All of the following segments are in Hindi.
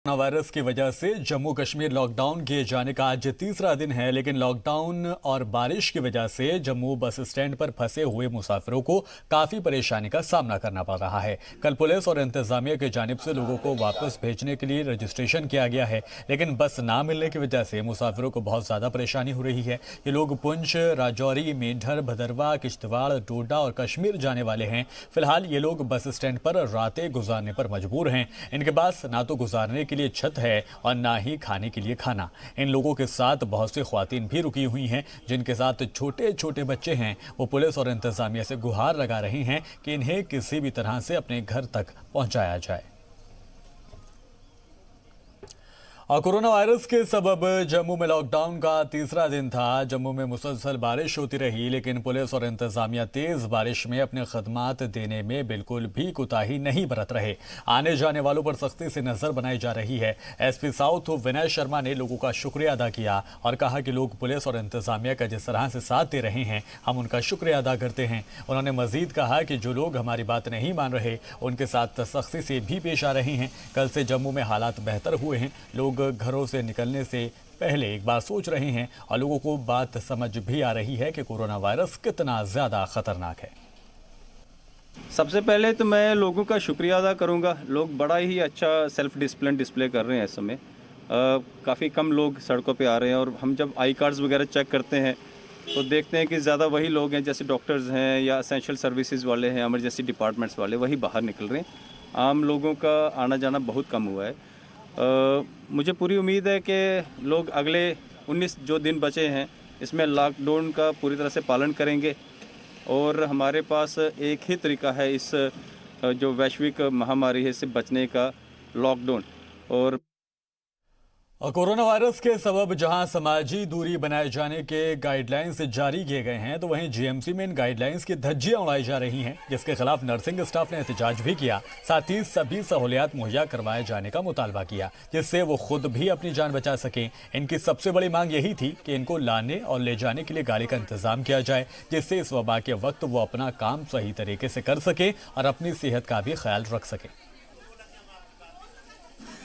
कोरोना वायरस की वजह से जम्मू कश्मीर लॉकडाउन किए जाने का आज तीसरा दिन है, लेकिन लॉकडाउन और बारिश की वजह से जम्मू बस स्टैंड पर फंसे हुए मुसाफिरों को काफी परेशानी का सामना करना पड़ रहा है। कल पुलिस और इंतजामिया की जानिब से लोगों को वापस भेजने के लिए रजिस्ट्रेशन किया गया है, लेकिन बस ना मिलने की वजह से मुसाफिरों को बहुत ज्यादा परेशानी हो रही है। ये लोग पुंछ, राजौरी, मेंढर, भदरवा, किश्तवाड़, डोडा और कश्मीर जाने वाले हैं। फिलहाल ये लोग बस स्टैंड पर रातें गुजारने पर मजबूर हैं। इनके पास ना तो गुजारने के लिए छत है और ना ही खाने के लिए खाना। इन लोगों के साथ बहुत सी ख्वातीन भी रुकी हुई हैं, जिनके साथ छोटे छोटे बच्चे हैं। वो पुलिस और इंतजामिया से गुहार लगा रही हैं कि इन्हें किसी भी तरह से अपने घर तक पहुंचाया जाए। और कोरोना वायरस के सबब जम्मू में लॉकडाउन का तीसरा दिन था। जम्मू में मुसलसल बारिश होती रही, लेकिन पुलिस और इंतजामिया तेज बारिश में अपने खदमात देने में बिल्कुल भी कोताही नहीं बरत रहे। आने जाने वालों पर सख्ती से नजर बनाई जा रही है। एसपी साउथ विनय शर्मा ने लोगों का शुक्रिया अदा किया और कहा कि लोग पुलिस और इंतजामिया का जिस तरह से साथ दे रहे हैं, हम उनका शुक्रिया अदा करते हैं। उन्होंने मजीद कहा कि जो लोग हमारी बात नहीं मान रहे, उनके साथ सख्ती से भी पेश आ रहे हैं। कल से जम्मू में हालात बेहतर हुए हैं। लोग घरों से निकलने से पहले एक बार सोच रहे हैं और लोगों को बात समझ भी आ रही है कि कोरोना वायरस कितना ज़्यादा खतरनाक है। सबसे पहले तो मैं लोगों का शुक्रिया अदा करूंगा। लोग बड़ा ही अच्छा सेल्फ डिसिप्लिन डिस्प्ले कर रहे हैं इस समय। काफ़ी कम लोग सड़कों पे आ रहे हैं और हम जब आई कार्ड्स वगैरह चेक करते हैं तो देखते हैं कि ज़्यादा वही लोग हैं, जैसे डॉक्टर्स हैं या एसेंशियल सर्विसेज वाले हैं, इमरजेंसी डिपार्टमेंट्स वाले, वही बाहर निकल रहे हैं। आम लोगों का आना जाना बहुत कम हुआ है। मुझे पूरी उम्मीद है कि लोग अगले 19 जो दिन बचे हैं इसमें लॉकडाउन का पूरी तरह से पालन करेंगे और हमारे पास एक ही तरीका है इस जो वैश्विक महामारी है इससे बचने का, लॉकडाउन। और कोरोना वायरस के सबब जहां समाजी दूरी बनाए जाने के गाइडलाइंस जारी किए गए हैं, तो वहीं जीएमसी में इन गाइडलाइंस की धज्जियां उड़ाई जा रही हैं, जिसके खिलाफ नर्सिंग स्टाफ ने एहतजाज भी किया। साथ ही सभी सहूलियात मुहैया करवाए जाने का मुतालबा किया, जिससे वो खुद भी अपनी जान बचा सकें। इनकी सबसे बड़ी मांग यही थी कि इनको लाने और ले जाने के लिए गाड़ी का इंतजाम किया जाए, जिससे इस वबा के वक्त वो अपना काम सही तरीके से कर सके और अपनी सेहत का भी ख्याल रख सके।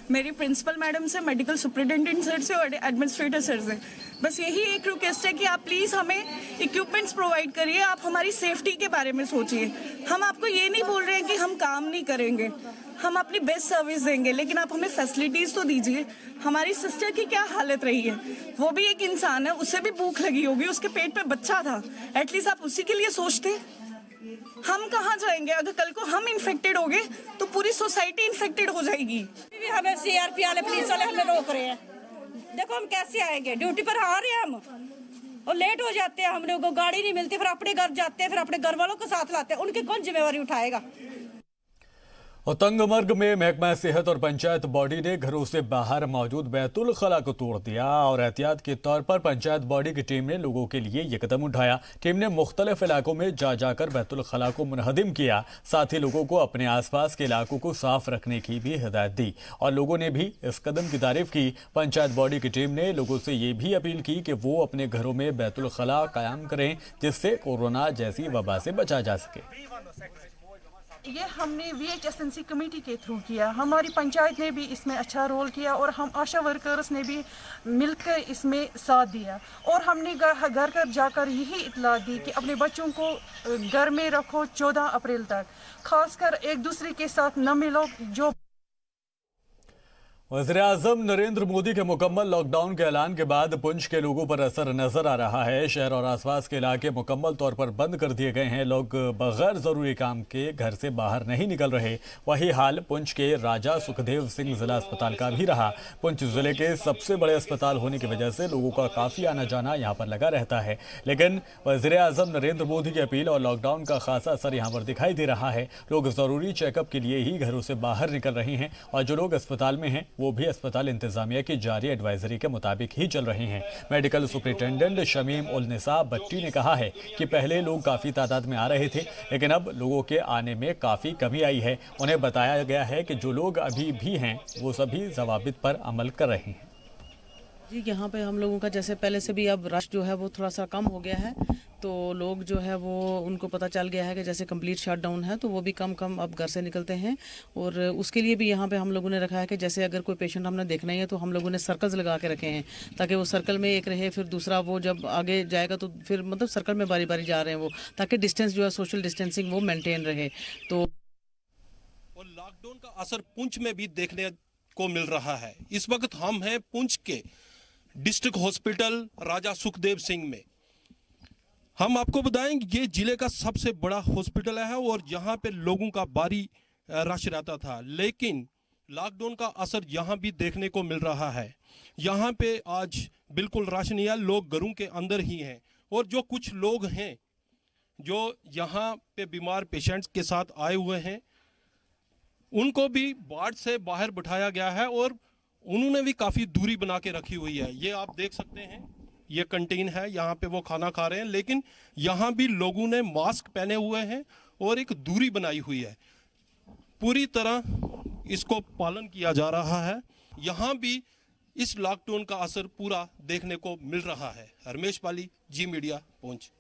मेरी प्रिंसिपल मैडम से, मेडिकल सुपरिटेंडेंट सर से और एडमिनिस्ट्रेटर सर से बस यही एक रिक्वेस्ट है कि आप प्लीज़ हमें इक्विपमेंट्स प्रोवाइड करिए। आप हमारी सेफ्टी के बारे में सोचिए। हम आपको ये नहीं बोल रहे हैं कि हम काम नहीं करेंगे, हम अपनी बेस्ट सर्विस देंगे, लेकिन आप हमें फैसिलिटीज़ तो दीजिए। हमारी सिस्टर की क्या हालत रही है, वो भी एक इंसान है, उसे भी भूख लगी होगी, उसके पेट पे बच्चा था, एटलीस्ट आप उसी के लिए सोचते। हम कहाँ जाएंगे? अगर कल को हम इन्फेक्टेड हो गए तो पूरी सोसाइटी इन्फेक्टेड हो जाएगी। हमें सीआरपी वाले, पुलिस वाले हमें रोक रहे हैं। देखो हम कैसे आएंगे, ड्यूटी पर आ रहे हैं हम और लेट हो जाते हैं, हम लोगों को गाड़ी नहीं मिलती, फिर अपने घर जाते हैं, फिर अपने घर वालों को साथ लाते हैं, उनकी कौन जिम्मेवारी उठाएगा? और तंगमर्ग में महकमा सेहत और पंचायत बॉडी ने घरों से बाहर मौजूद बैतुल खला को तोड़ दिया और एहतियात के तौर पर पंचायत बॉडी की टीम ने लोगों के लिए ये कदम उठाया। टीम ने मुख्तलिफ इलाकों में जाकर बैतुल खला को मुनहदिम किया। साथ ही लोगों को अपने आसपास के इलाकों को साफ रखने की भी हिदायत दी और लोगों ने भी इस कदम की तारीफ की। पंचायत बॉडी की टीम ने लोगों से ये भी अपील की कि वो अपने घरों में बैतुल खला कायम करें, जिससे कोरोना जैसी वबा से बचा जा सके। ये हमने VHSNC कमेटी के थ्रू किया। हमारी पंचायत ने भी इसमें अच्छा रोल किया और हम आशा वर्कर्स ने भी मिलकर इसमें साथ दिया और हमने घर घर जाकर यही इतला दी कि अपने बच्चों को घर में रखो 14 अप्रैल तक, खासकर एक दूसरे के साथ न मिलो। जो वज़ीर-ए-आज़म नरेंद्र मोदी के मुकम्मल लॉकडाउन के ऐलान के बाद पुंछ के लोगों पर असर नजर आ रहा है। शहर और आसपास के इलाके मुकम्मल तौर पर बंद कर दिए गए हैं। लोग बगैर ज़रूरी काम के घर से बाहर नहीं निकल रहे। वही हाल पुंछ के राजा सुखदेव सिंह जिला अस्पताल का भी रहा। पुंछ जिले के सबसे बड़े अस्पताल होने की वजह से लोगों का काफ़ी आना जाना यहाँ पर लगा रहता है, लेकिन वज़ीर-ए-आज़म नरेंद्र मोदी की अपील और लॉकडाउन का खासा असर यहाँ पर दिखाई दे रहा है। लोग ज़रूरी चेकअप के लिए ही घरों से बाहर निकल रहे हैं और जो लोग अस्पताल में हैं वो भी अस्पताल इंतजामिया की जारी एडवाइजरी के मुताबिक ही चल रहे हैं। मेडिकल सुपरिटेंडेंट शमीम उल निसा बट्टी ने कहा है कि पहले लोग काफ़ी तादाद में आ रहे थे, लेकिन अब लोगों के आने में काफ़ी कमी आई है। उन्हें बताया गया है कि जो लोग अभी भी हैं वो सभी ज़वाबित पर अमल कर रहे हैं। जी, यहाँ पे हम लोगों का जैसे पहले से भी अब रश जो है वो थोड़ा सा कम हो गया है, तो लोग जो है वो उनको पता चल गया है कि जैसे कंप्लीट शटडाउन है तो वो भी कम अब घर से निकलते हैं। और उसके लिए भी यहाँ पे हम लोगों ने रखा है कि जैसे अगर कोई पेशेंट हमने देखना ही है तो हम लोगों ने सर्कल्स लगा के रखे हैं ताकि वो सर्कल में एक रहे, फिर दूसरा वो जब आगे जाएगा तो फिर मतलब सर्कल में बारी बारी जा रहे हैं वो, ताकि डिस्टेंस जो है सोशल डिस्टेंसिंग वो मेंटेन रहे। तो और लॉकडाउन का असर पुंछ में भी देखने को मिल रहा है। इस वक्त हम हैं पुंछ के डिस्ट्रिक्ट हॉस्पिटल राजा सुखदेव सिंह में। हम आपको बताएं ये जिले का सबसे बड़ा हॉस्पिटल है और यहाँ पे लोगों का भारी रश रहता था, लेकिन लॉकडाउन का असर यहाँ भी देखने को मिल रहा है। यहाँ पे आज बिल्कुल रश नहीं है, लोग घरों के अंदर ही हैं। और जो कुछ लोग हैं जो यहाँ पे बीमार पेशेंट्स के साथ आए हुए हैं उनको भी वार्ड से बाहर बिठाया गया है और उन्होंने भी काफ़ी दूरी बना के रखी हुई है। ये आप देख सकते हैं, ये कैंटीन है, यहाँ पे वो खाना खा रहे हैं, लेकिन यहाँ भी लोगों ने मास्क पहने हुए हैं और एक दूरी बनाई हुई है। पूरी तरह इसको पालन किया जा रहा है। यहाँ भी इस लॉकडाउन का असर पूरा देखने को मिल रहा है। रमेश पाली, जी मीडिया, पुंछ।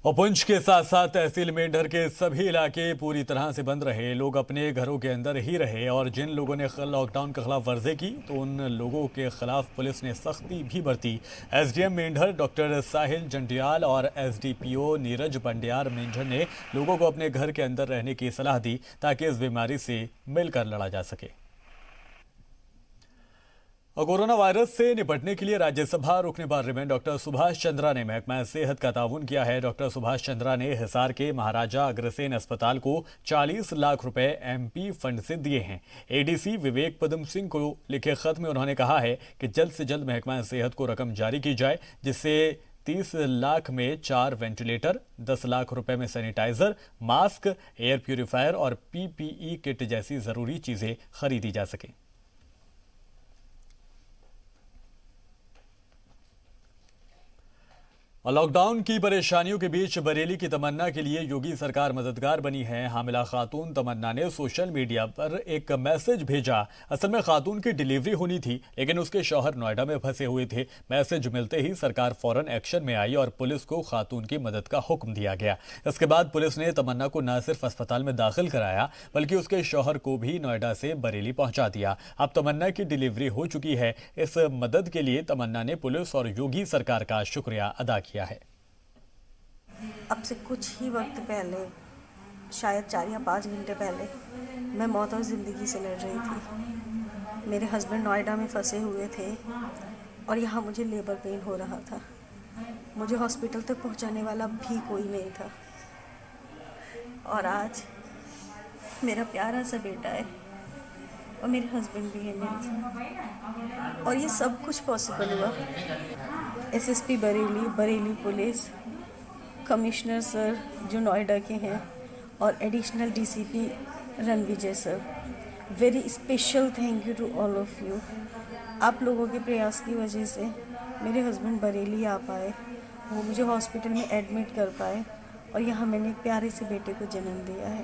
और पुंछ के साथ साथ तहसील मेंढर के सभी इलाके पूरी तरह से बंद रहे। लोग अपने घरों के अंदर ही रहे और जिन लोगों ने लॉकडाउन के खिलाफ वर्जी की तो उन लोगों के खिलाफ पुलिस ने सख्ती भी बरती। एसडीएम मेंढर डॉक्टर साहिल जंडियाल और एसडीपीओ नीरज बंडियार मेंढर ने लोगों को अपने घर के अंदर रहने की सलाह दी ताकि इस बीमारी से मिलकर लड़ा जा सके। और कोरोना वायरस से निपटने के लिए राज्यसभा रुकने पार्लियामेंट डॉक्टर सुभाष चंद्रा ने महकमा सेहत का ताउन किया है। डॉक्टर सुभाष चंद्रा ने हिसार के महाराजा अग्रसेन अस्पताल को 40 लाख रुपए एमपी फंड से दिए हैं। एडीसी विवेक पदम सिंह को लिखे खत में उन्होंने कहा है कि जल्द से जल्द महकमा सेहत को रकम जारी की जाए, जिससे 30 लाख में 4 वेंटिलेटर, 10 लाख रुपए में सैनिटाइजर, मास्क, एयर प्यूरिफायर और पीपीई किट जैसी जरूरी चीजें खरीदी जा सकें। और लॉकडाउन की परेशानियों के बीच बरेली की तमन्ना के लिए योगी सरकार मददगार बनी है। हामिला खातून तमन्ना ने सोशल मीडिया पर एक मैसेज भेजा। असल में खातून की डिलीवरी होनी थी, लेकिन उसके शौहर नोएडा में फंसे हुए थे। मैसेज मिलते ही सरकार फौरन एक्शन में आई और पुलिस को खातून की मदद का हुक्म दिया गया। इसके बाद पुलिस ने तमन्ना को न सिर्फ अस्पताल में दाखिल कराया बल्कि उसके शौहर को भी नोएडा से बरेली पहुंचा दिया। अब तमन्ना की डिलीवरी हो चुकी है। इस मदद के लिए तमन्ना ने पुलिस और योगी सरकार का शुक्रिया अदा किया है। अब से कुछ ही वक्त पहले, शायद 4 या 5 घंटे पहले, मैं मौत और ज़िंदगी से लड़ रही थी। मेरे हस्बैंड नोएडा में फंसे हुए थे और यहाँ मुझे लेबर पेन हो रहा था। मुझे हॉस्पिटल तक पहुँचाने वाला भी कोई नहीं था। और आज मेरा प्यारा सा बेटा है और मेरे हस्बैंड भी है मेरे साथ। और ये सब कुछ पॉसिबल हुआ SSP Bareilly police, commissioner sir जो नोएडा के हैं और additional DCP Ranvijay sir. Very special thank you to all of you. आप लोगों के प्रयास की वजह से मेरे हस्बैंड बरेली आ पाए, वो मुझे हॉस्पिटल में एडमिट कर पाए और यहाँ मैंने एक प्यारे से बेटे को जन्म दिया है।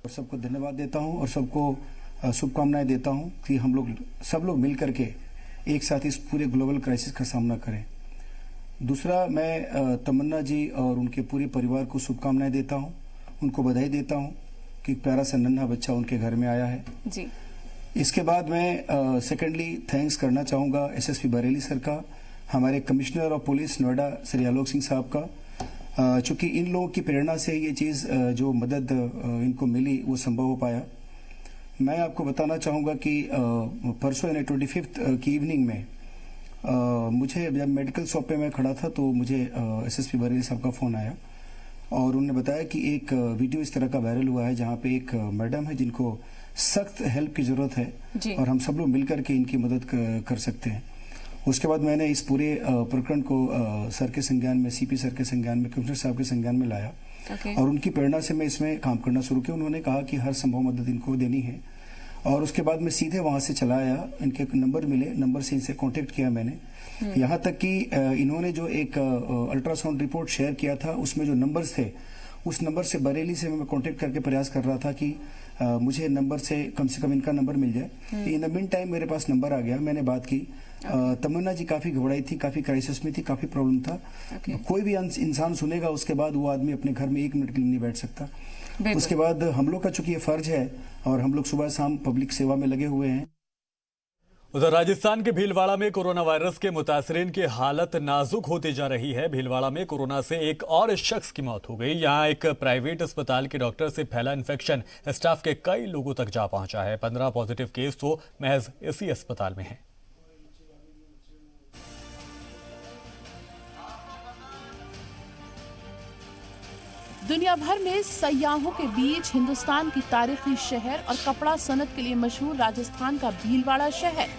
और सबको धन्यवाद देता हूँ और सबको शुभकामनाएं देता हूँ कि हम लोग सब लोग मिल करके एक साथ इस पूरे ग्लोबल क्राइसिस का सामना करें। दूसरा, मैं तमन्ना जी और उनके पूरे परिवार को शुभकामनाएं देता हूं, उनको बधाई देता हूं कि प्यारा सा नन्हा बच्चा उनके घर में आया है जी। इसके बाद मैं सेकेंडली थैंक्स करना चाहूँगा एसएसपी बरेली सर का, हमारे commissioner of police Noida Shri Alok Singh साहब का, चूँकि इन लोगों की प्रेरणा से ये चीज़ जो मदद इनको मिली वो संभव हो पाया। मैं आपको बताना चाहूँगा कि परसों यानी 25 की इवनिंग में मुझे जब मेडिकल शॉप पे मैं खड़ा था तो मुझे एसएसपी बरेली साहब का फ़ोन आया और उन्होंने बताया कि एक वीडियो इस तरह का वायरल हुआ है जहाँ पे एक मैडम है जिनको सख्त हेल्प की ज़रूरत है और हम सब लोग मिलकर के इनकी मदद कर सकते हैं। उसके बाद मैंने इस पूरे प्रकरण को सर के संज्ञान में, सीपी सर के संज्ञान में, कमिश्नर साहब के संज्ञान में लाया और उनकी प्रेरणा से मैं इसमें काम करना शुरू किया। उन्होंने कहा कि हर संभव मदद इनको देनी है और उसके बाद मैं सीधे वहां से चला आया। इनके नंबर मिले, नंबर से इनसे कांटेक्ट किया मैंने। यहाँ तक कि इन्होंने जो एक अल्ट्रासाउंड रिपोर्ट शेयर किया था उसमें जो नंबर्स थे उस नंबर से बरेली से मैं कांटेक्ट करके प्रयास कर रहा था कि मुझे नंबर से कम इनका नंबर मिल जाए। इन द मीन टाइम मेरे पास नंबर आ गया, मैंने बात की। तमन्ना जी काफी घबराई थी, काफी क्राइसिस में थी, काफी प्रॉब्लम था। कोई भी इंसान सुनेगा उसके बाद वो आदमी अपने घर में 1 मिनट के लिए नहीं बैठ सकता। उसके बाद हम लोग का चूंकि ये फर्ज है और हम लोग सुबह शाम पब्लिक सेवा में लगे हुए हैं। उधर राजस्थान के भीलवाड़ा में कोरोना वायरस के मुतासरीन की हालत नाजुक होती जा रही है। भीलवाड़ा में कोरोना से एक और शख्स की मौत हो गई। यहां एक प्राइवेट अस्पताल के डॉक्टर से फैला इन्फेक्शन स्टाफ के कई लोगों तक जा पहुंचा है। 15 पॉजिटिव केस तो महज इसी अस्पताल में हैं। दुनिया भर में सयाहों के बीच हिंदुस्तान की तारीखी शहर और कपड़ा सनत के लिए मशहूर राजस्थान का भीलवाड़ा शहर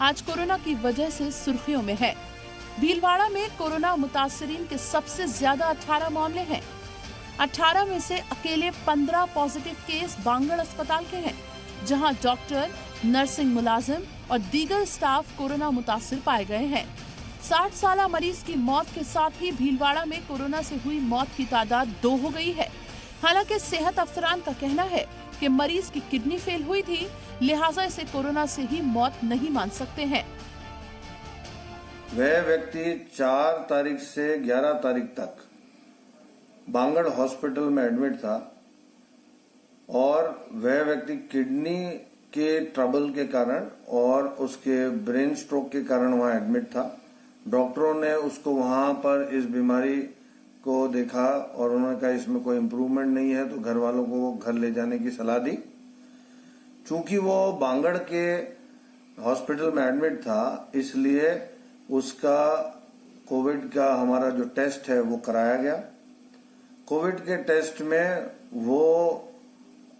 आज कोरोना की वजह से सुर्खियों में है। भीलवाड़ा में कोरोना मुतासरीन के सबसे ज्यादा 18 मामले हैं। 18 में से अकेले 15 पॉजिटिव केस बांगड़ अस्पताल के हैं, जहां डॉक्टर, नर्सिंग मुलाजिम और दीगर स्टाफ कोरोना मुतासिर पाए गए हैं। 60 साल मरीज की मौत के साथ ही भीलवाड़ा में कोरोना से हुई मौत की तादाद 2 हो गई है। हालांकि सेहत अफसरान का कहना है कि मरीज की किडनी फेल हुई थी, लिहाजा इसे कोरोना से ही मौत नहीं मान सकते हैं। वह व्यक्ति 4 तारीख से 11 तारीख तक बांगड़ हॉस्पिटल में एडमिट था और वह व्यक्ति किडनी के ट्रबल के कारण और उसके ब्रेन स्ट्रोक के कारण वहां एडमिट था। डॉक्टरों ने उसको वहां पर इस बीमारी को देखा और उन्होंने कहा इसमें कोई इम्प्रूवमेंट नहीं है, तो घर वालों को घर ले जाने की सलाह दी। चूंकि वो बांगड़ के हॉस्पिटल में एडमिट था, इसलिए उसका कोविड का हमारा जो टेस्ट है वो कराया गया। कोविड के टेस्ट में वो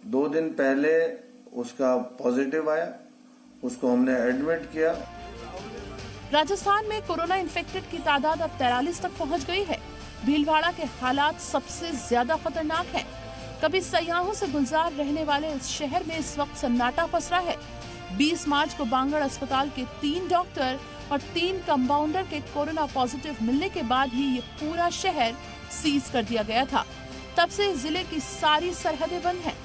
2 दिन पहले उसका पॉजिटिव आया, उसको हमने एडमिट किया। राजस्थान में कोरोना इन्फेक्टेड की तादाद अब 43 तक पहुंच गई है। भीलवाड़ा के हालात सबसे ज्यादा खतरनाक हैं। कभी सयाहों से गुलजार रहने वाले इस शहर में इस वक्त सन्नाटा पसरा है। 20 मार्च को बांगड़ अस्पताल के 3 डॉक्टर और 3 कंपाउंडर के कोरोना पॉजिटिव मिलने के बाद ही ये पूरा शहर सीज कर दिया गया था। तब से जिले की सारी सरहदें बंद हैं।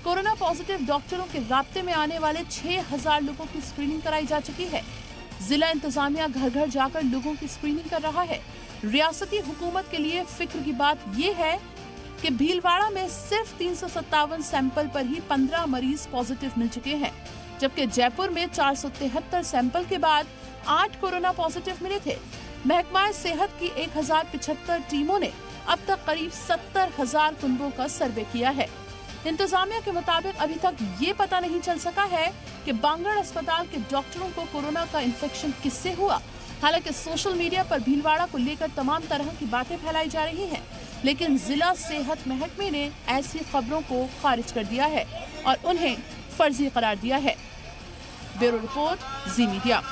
कोरोना पॉजिटिव डॉक्टरों के राब्ते में आने वाले 6000 लोगों की स्क्रीनिंग कराई जा चुकी है। जिला इंतजामिया घर घर जाकर लोगों की स्क्रीनिंग कर रहा है। रियासती हुकूमत के लिए फिक्र की बात ये है कि भीलवाड़ा में सिर्फ 357 सैंपल पर ही 15 मरीज पॉजिटिव मिल चुके हैं, जबकि जयपुर में 473 सैंपल के बाद 8 कोरोना पॉजिटिव मिले थे। महकमा सेहत की 1075 टीमों ने अब तक करीब 70,000 कुनबों का सर्वे किया है। इंतजामिया के मुताबिक अभी तक ये पता नहीं चल सका है कि बांगड़ अस्पताल के डॉक्टरों को कोरोना का इन्फेक्शन किससे हुआ। हालांकि सोशल मीडिया पर भीलवाड़ा को लेकर तमाम तरह की बातें फैलाई जा रही हैं, लेकिन जिला सेहत महकमे ने ऐसी खबरों को खारिज कर दिया है और उन्हें फर्जी करार दिया है। ब्यूरो रिपोर्ट, जी मीडिया।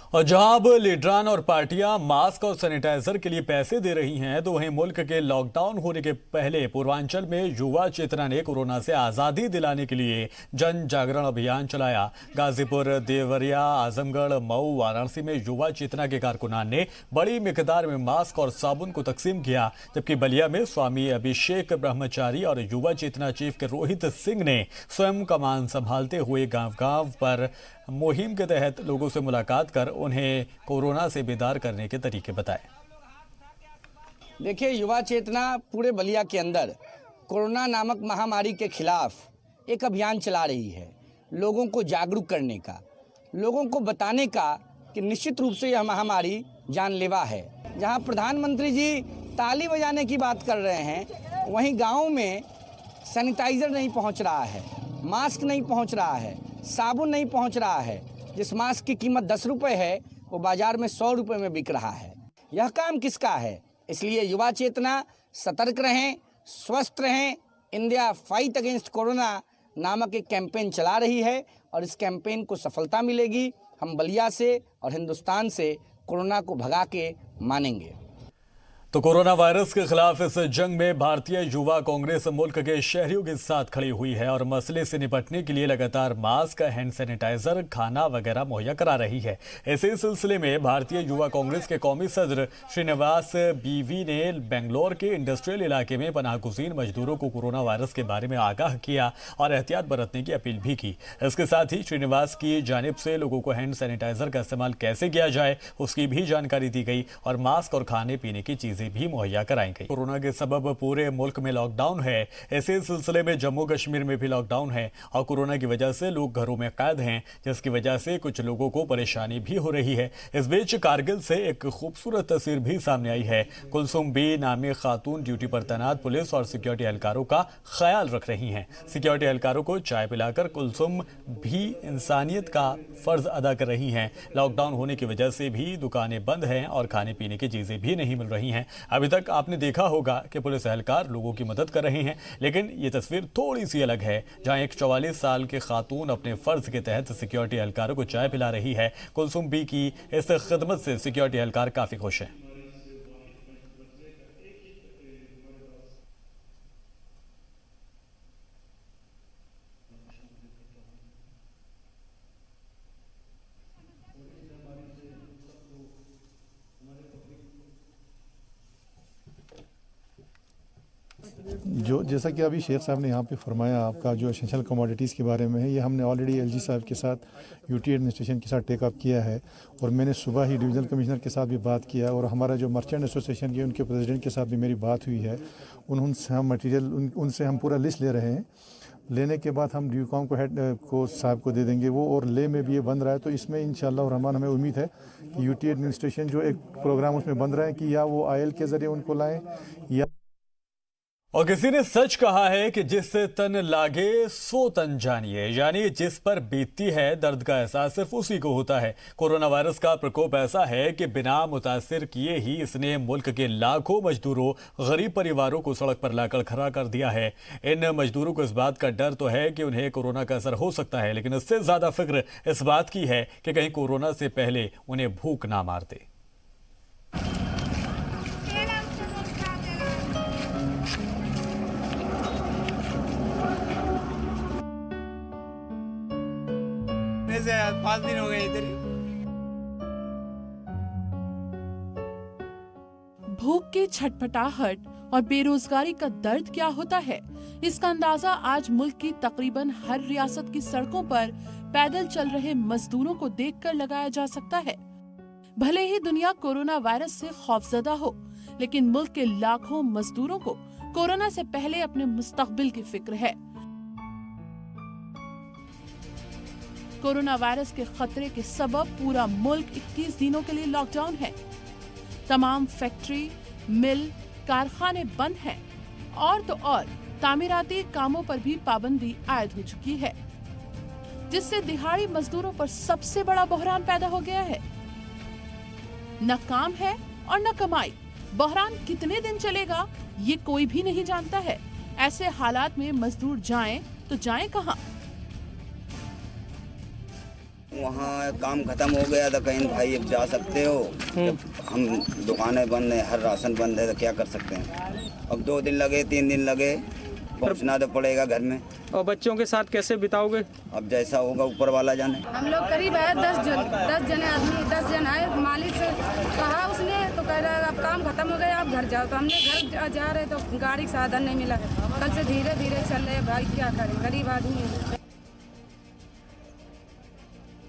और जहां अब लीडरान और पार्टियां मास्क और सैनिटाइजर के लिए पैसे दे रही हैं, तो वहीं मुल्क के लॉकडाउन होने के पहले पूर्वांचल में युवा चेतना ने कोरोना से आज़ादी दिलाने के लिए जन जागरण अभियान चलाया। गाजीपुर, देवरिया, आजमगढ़, मऊ, वाराणसी में युवा चेतना के कारकुनान ने बड़ी मिकदार में मास्क और साबुन को तकसीम किया, जबकि बलिया में स्वामी अभिषेक ब्रह्मचारी और युवा चेतना चीफ के रोहित सिंह ने स्वयं कमान संभालते हुए गांव-गांव पर मुहिम के तहत लोगों से मुलाकात कर उन्हें कोरोना से बेदार करने के तरीके बताए। देखिए, युवा चेतना पूरे बलिया के अंदर कोरोना नामक महामारी के खिलाफ एक अभियान चला रही है, लोगों को जागरूक करने का, लोगों को बताने का कि निश्चित रूप से यह महामारी जानलेवा है। जहां प्रधानमंत्री जी ताली बजाने की बात कर रहे हैं, वहीं गाँव में सैनिटाइजर नहीं पहुँच रहा है, मास्क नहीं पहुँच रहा है, साबुन नहीं पहुंच रहा है। जिस मास्क की कीमत 10 रुपए है, वो बाजार में 100 रुपए में बिक रहा है। यह काम किसका है? इसलिए युवा चेतना सतर्क रहें, स्वस्थ रहें। इंडिया फाइट अगेंस्ट कोरोना नामक एक कैंपेन चला रही है और इस कैंपेन को सफलता मिलेगी। हम बलिया से और हिंदुस्तान से कोरोना को भगा के मानेंगे। तो कोरोना वायरस के खिलाफ इस जंग में भारतीय युवा कांग्रेस मुल्क के शहरियों के साथ खड़ी हुई है और मसले से निपटने के लिए लगातार मास्क, हैंड सैनिटाइजर, खाना वगैरह मुहैया करा रही है। इसी सिलसिले में भारतीय युवा कांग्रेस के कौमी सदर श्रीनिवास बीवी ने बेंगलोर के इंडस्ट्रियल इलाके में पनाहगुज़ीन मजदूरों को कोरोना वायरस के बारे में आगाह किया और एहतियात बरतने की अपील भी की। इसके साथ ही श्रीनिवास की जानिब से लोगों को हैंड सैनिटाइजर का इस्तेमाल कैसे किया जाए उसकी भी जानकारी दी गई और मास्क और खाने पीने की चीजें भी मुहैया कराई गई। कोरोना के सबब पूरे मुल्क में लॉकडाउन है। इसी सिलसिले में जम्मू कश्मीर में भी लॉकडाउन है और कोरोना की वजह से लोग घरों में कैद हैं, जिसकी वजह से कुछ लोगों को परेशानी भी हो रही है। इस बीच कारगिल से एक खूबसूरत तस्वीर भी सामने आई है। कुलसुम बी नामी खातून ड्यूटी पर तैनात पुलिस और सिक्योरिटी एहलकारों का ख्याल रख रही हैं। सिक्योरिटी एहलकारों को चाय पिलाकर कुलसुम भी इंसानियत का फर्ज अदा कर रही हैं। लॉकडाउन होने की वजह से भी दुकानें बंद हैं और खाने पीने की चीजें भी नहीं मिल रही हैं। अभी तक आपने देखा होगा कि पुलिस एहलकार लोगों की मदद कर रहे हैं, लेकिन ये तस्वीर थोड़ी सी अलग है, जहां एक 44 साल के खातून अपने फर्ज के तहत सिक्योरिटी एहलकारों को चाय पिला रही है। कुलसुम बी की इस खिदमत से सिक्योरिटी एहलकार काफी खुश हैं। जो जैसा कि अभी शेख साहब ने यहाँ पे फरमाया, आपका जो एसेंशियल कमोडिटीज़ के बारे में है, ये हमने ऑलरेडी एलजी साहब के साथ, यूटी एडमिनिस्ट्रेशन के साथ टेकअप किया है और मैंने सुबह ही डिवीजनल कमिश्नर के साथ भी बात किया और हमारा जो मर्चेंट एसोसिएशन के उनके प्रेसिडेंट के साथ भी मेरी बात हुई है। उनसे हम मटीरियल उनसे हम पूरा लिस्ट ले रहे हैं। लेने के बाद हम ड्यूकॉम को हेड को साहब को दे देंगे वो, और ले में भी ये बन रहा है। तो इसमें इंशाअल्लाह रहमान हमें उम्मीद है कि यूटी एडमिनिस्ट्रेशन जो एक प्रोग्राम उसमें बन रहा है कि या वो आयल के ज़रिए उनको लाएँ या। और किसी ने सच कहा है कि जिससे तन लागे सो तन जानिए, यानी जिस पर बीतती है दर्द का एहसास सिर्फ उसी को होता है। कोरोना वायरस का प्रकोप ऐसा है कि बिना मुतासिर किए ही इसने मुल्क के लाखों मजदूरों, गरीब परिवारों को सड़क पर लाकर खड़ा कर दिया है। इन मजदूरों को इस बात का डर तो है कि उन्हें कोरोना का असर हो सकता है, लेकिन इससे ज्यादा फिक्र इस बात की है कि कहीं कोरोना से पहले उन्हें भूख ना मार दे। से 5 दिन हो गए इधर। भूख की छटपटाहट और बेरोजगारी का दर्द क्या होता है, इसका अंदाजा आज मुल्क की तकरीबन हर रियासत की सड़कों पर पैदल चल रहे मजदूरों को देखकर लगाया जा सकता है। भले ही दुनिया कोरोना वायरस से खौफजदा हो, लेकिन मुल्क के लाखों मजदूरों को कोरोना से पहले अपने मुस्तकबिल की फिक्र है। कोरोना वायरस के खतरे के सबब पूरा मुल्क 21 दिनों के लिए लॉकडाउन है। तमाम फैक्ट्री, मिल, कारखाने बंद हैं और तो और तामीराती कामों पर भी पाबंदी आयद हो चुकी है, जिससे दिहाड़ी मजदूरों पर सबसे बड़ा बहरान पैदा हो गया है। न काम है और न कमाई। बहरान कितने दिन चलेगा ये कोई भी नहीं जानता है। ऐसे हालात में मजदूर जाएं तो जाएं कहां? वहाँ काम खत्म हो गया था, कहीं भाई अब जा सकते हो, हम दुकानें बंद है, हर राशन बंद है, तो क्या कर सकते हैं। अब 2 दिन लगे, 3 दिन लगे, पहुँचना तो पड़ेगा घर में। और बच्चों के साथ कैसे बिताओगे? अब जैसा होगा ऊपर वाला जाने। हम लोग करीब आए 10 जने आदमी, 10 जन आए। मालिक से कहा उसने तो कह रहा है अब काम खत्म हो गया, आप घर जाओ। तो हमने घर जा रहे तो गाड़ी साधन नहीं मिला। कल से धीरे धीरे चल रहे भाई, क्या करें, गरीब आदमी है।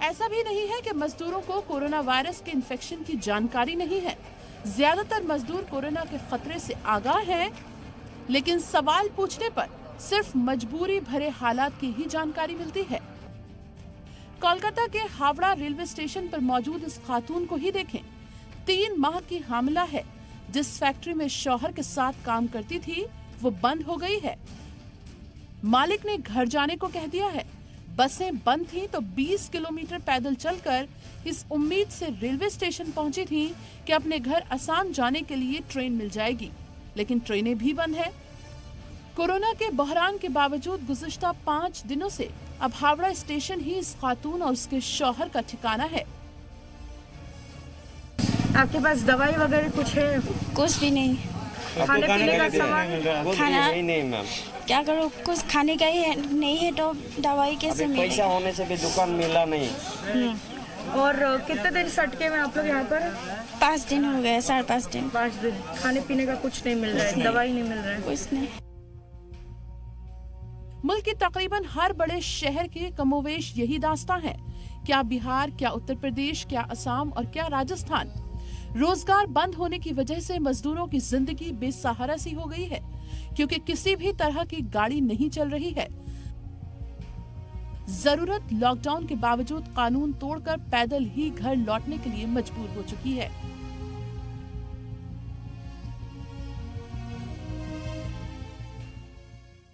ऐसा भी नहीं है कि मजदूरों को कोरोना वायरस के इन्फेक्शन की जानकारी नहीं है। ज्यादातर मजदूर कोरोना के खतरे से आगाह हैं, लेकिन सवाल पूछने पर सिर्फ मजबूरी भरे हालात की ही जानकारी मिलती है। कोलकाता के हावड़ा रेलवे स्टेशन पर मौजूद इस खातून को ही देखें। 3 माह की हामिला है। जिस फैक्ट्री में शौहर के साथ काम करती थी वो बंद हो गई है। मालिक ने घर जाने को कह दिया है। बसें बंद थी तो 20 किलोमीटर पैदल चलकर इस उम्मीद से रेलवे स्टेशन पहुंची थी कि अपने घर आसाम जाने के लिए ट्रेन मिल जाएगी, लेकिन ट्रेनें भी बंद है। कोरोना के बहरान के बावजूद गुज़िश्ता 5 दिनों से अब हावड़ा स्टेशन ही इस खातून और उसके शौहर का ठिकाना है। आपके पास दवाई वगैरह कुछ है? कुछ भी नहीं। खाने पीने का सामान? खाना नहीं मैम, क्या करूँ, कुछ खाने का ही नहीं है तो दवाई कैसे मिलेगी? पैसा होने से भी दुकान मिला नहीं। और कितने दिन सटके में आप लोग यहाँ पर? 5 दिन हो गए, 5.5 दिन। 5 दिन खाने पीने का कुछ नहीं मिल रहा है, दवाई नहीं मिल रहा है, कुछ नहीं। मुल्क के तकरीबन हर बड़े शहर की कमोवेश यही दास्तां है। क्या बिहार, क्या उत्तर प्रदेश, क्या असम और क्या राजस्थान। रोजगार बंद होने की वजह से मजदूरों की जिंदगी बेसहारा सी हो गई है, क्योंकि किसी भी तरह की गाड़ी नहीं चल रही है। जरूरत लॉकडाउन के बावजूद कानून तोड़कर पैदल ही घर लौटने के लिए मजबूर हो चुकी है।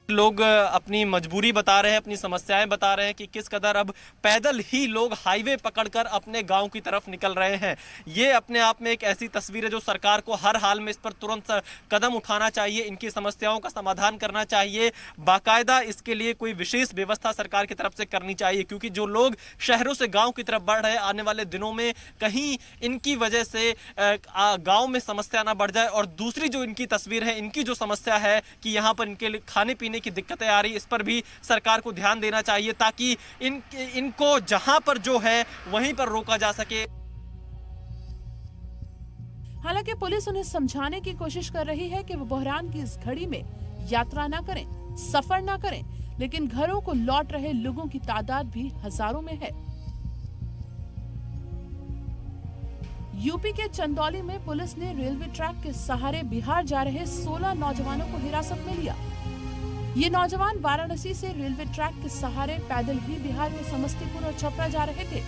लोग अपनी मजबूरी बता रहे हैं, अपनी समस्याएं बता रहे हैं कि किस कदर अब पैदल ही लोग हाईवे पकड़कर अपने गांव की तरफ निकल रहे हैं। ये अपने आप में एक ऐसी तस्वीर है जो सरकार को हर हाल में इस पर तुरंत कदम उठाना चाहिए, इनकी समस्याओं का समाधान करना चाहिए। बाकायदा इसके लिए कोई विशेष व्यवस्था सरकार की तरफ से करनी चाहिए, क्योंकि जो लोग शहरों से गाँव की तरफ बढ़ रहे हैं, आने वाले दिनों में कहीं इनकी वजह से गाँव में समस्या ना बढ़ जाए। और दूसरी जो इनकी तस्वीर है, इनकी जो समस्या है कि यहाँ पर इनके लिए खाने पीने की दिक्कतें आ रही, इस पर भी सरकार को ध्यान देना चाहिए, ताकि इनको जहां पर जो है वहीं पर रोका जा सके। हालांकि पुलिस उन्हें समझाने की कोशिश कर रही है कि वो बहरान की इस घड़ी में यात्रा ना करें, सफर ना करें, लेकिन घरों को लौट रहे लोगों की तादाद भी हजारों में है। यूपी के चंदौली में पुलिस ने रेलवे ट्रैक के सहारे बिहार जा रहे 16 नौजवानों को हिरासत में लिया। ये नौजवान वाराणसी से रेलवे ट्रैक के सहारे पैदल ही बिहार के समस्तीपुर और छपरा जा रहे थे।